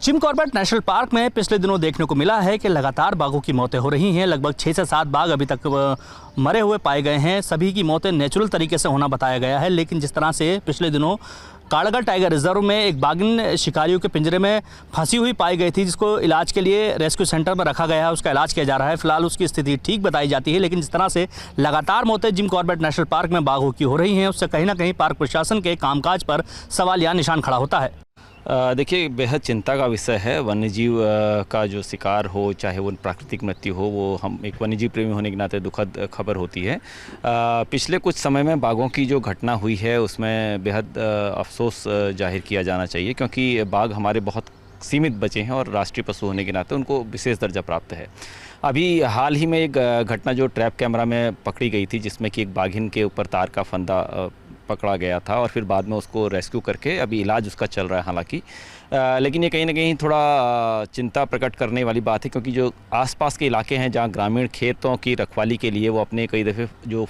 Jim Corbett national park में पिछले दिनों देखने को मिला है कि लगातार बाघों की मौतें हो रही हैं। लगभग 6 से 7 बाघ अभी तक मरे हुए पाए गए हैं। सभी की मौतें नेचुरल तरीके से होना बताया गया है, लेकिन जिस तरह से पिछले दिनों काड़गढ़ टाइगर रिजर्व में एक बाघिन शिकारियों के पिंजरे में फंसी हुई पाई गई थी, जिसको इलाज के लिए रेस्क्यू सेंटर में रखा गया है। उसका इलाज किया जा रहा है। फिलहाल उसकी स्थिति ठीक बताई जाती है, लेकिन जिस तरह से लगातार मौतें जिम कॉर्बेट नेशनल पार्क में बाघों की हो रही हैं, उससे कहीं ना कहीं पार्क प्रशासन के कामकाज पर सवाल या निशान खड़ा होता है। देखिए, बेहद चिंता का विषय है। वन्यजीव का जो शिकार हो, चाहे वो प्राकृतिक मृत्यु हो, वो हम एक वन्यजीव प्रेमी होने के नाते दुखद खबर होती है। पिछले कुछ समय में बाघों की जो घटना हुई है उसमें बेहद अफसोस जाहिर किया जाना चाहिए, क्योंकि बाघ हमारे बहुत सीमित बचे हैं और राष्ट्रीय पशु होने के नाते उनको विशेष दर्जा प्राप्त है। अभी हाल ही में एक घटना जो ट्रैप कैमरा में पकड़ी गई थी, जिसमें कि एक बाघिन के ऊपर तार का फंदा पकड़ा गया था और फिर बाद में उसको रेस्क्यू करके अभी इलाज उसका चल रहा है हालांकि। लेकिन ये कहीं ना कहीं थोड़ा चिंता प्रकट करने वाली बात है, क्योंकि जो आसपास के इलाके हैं जहाँ ग्रामीण खेतों की रखवाली के लिए वो अपने कई दफ़े जो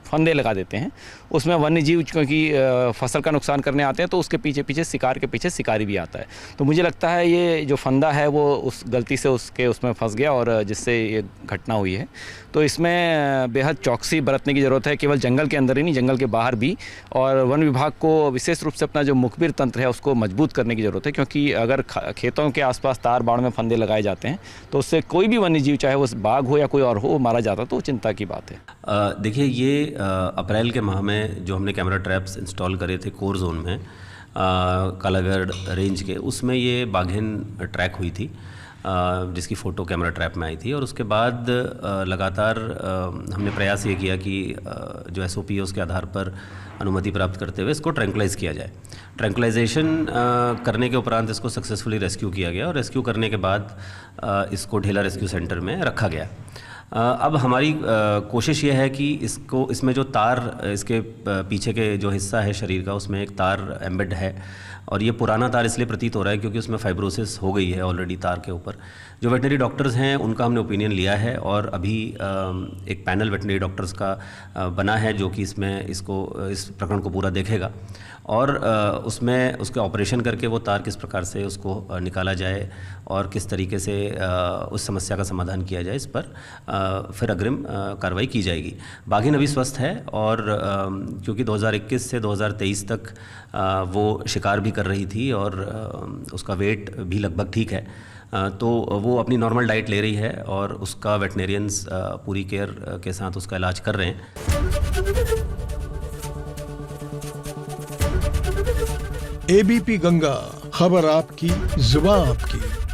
फंदे लगा देते हैं, उसमें वन्यजीव क्योंकि फसल का नुकसान करने आते हैं, तो उसके पीछे पीछे शिकार के पीछे शिकारी भी आता है। तो मुझे लगता है ये जो फंदा है वो उस गलती से उसमें फंस गया और जिससे ये घटना हुई है। तो इसमें बेहद चौकसी बरतने की ज़रूरत है, केवल जंगल के अंदर ही नहीं, जंगल के बाहर भी। और वन विभाग को विशेष रूप से अपना जो मुखबिर तंत्र है उसको मजबूत करने की ज़रूरत है, क्योंकि अगर खेतों के आसपास तार बाड़ में फंदे लगाए जाते हैं तो उससे कोई भी वन्यजीव, चाहे वो बाघ हो या कोई और हो, मारा जाता, तो चिंता की बात है। देखिए, ये अप्रैल के माह में जो हमने कैमरा ट्रैप्स इंस्टॉल करे थे कोर जोन में कालागढ़ रेंज के, उसमें ये बाघिन ट्रैक हुई थी, जिसकी फ़ोटो कैमरा ट्रैप में आई थी। और उसके बाद लगातार हमने प्रयास ये किया कि जो SOP है उसके आधार पर अनुमति प्राप्त करते हुए इसको ट्रैंकुलाइज किया जाए। ट्रैंकुलाइजेशन करने के उपरांत इसको सक्सेसफुली रेस्क्यू किया गया और रेस्क्यू करने के बाद इसको ढेला रेस्क्यू सेंटर में रखा गया। अब हमारी कोशिश ये है कि इसमें जो तार, इसके पीछे के जो हिस्सा है शरीर का, उसमें एक तार एम्बेड है और ये पुराना तार इसलिए प्रतीत हो रहा है क्योंकि उसमें फाइब्रोसिस हो गई है ऑलरेडी तार के ऊपर। जो वेटनरी डॉक्टर्स हैं उनका हमने ओपिनियन लिया है और अभी एक पैनल वेटनरी डॉक्टर्स का बना है जो कि इस प्रकरण को पूरा देखेगा और उसमें उसके ऑपरेशन करके वो तार किस प्रकार से उसको निकाला जाए और किस तरीके से उस समस्या का समाधान किया जाए, इस पर फिर अग्रिम कार्रवाई की जाएगी। बाघिन अभी स्वस्थ है और क्योंकि 2021 से 2023 तक वो शिकार भी कर रही थी और उसका वेट भी लगभग ठीक है, तो वो अपनी नॉर्मल डाइट ले रही है और उसका वेटनेरियंस पूरी केयर के साथ उसका इलाज कर रहे हैं। ABP गंगा, खबर आपकी, जुबान आपकी।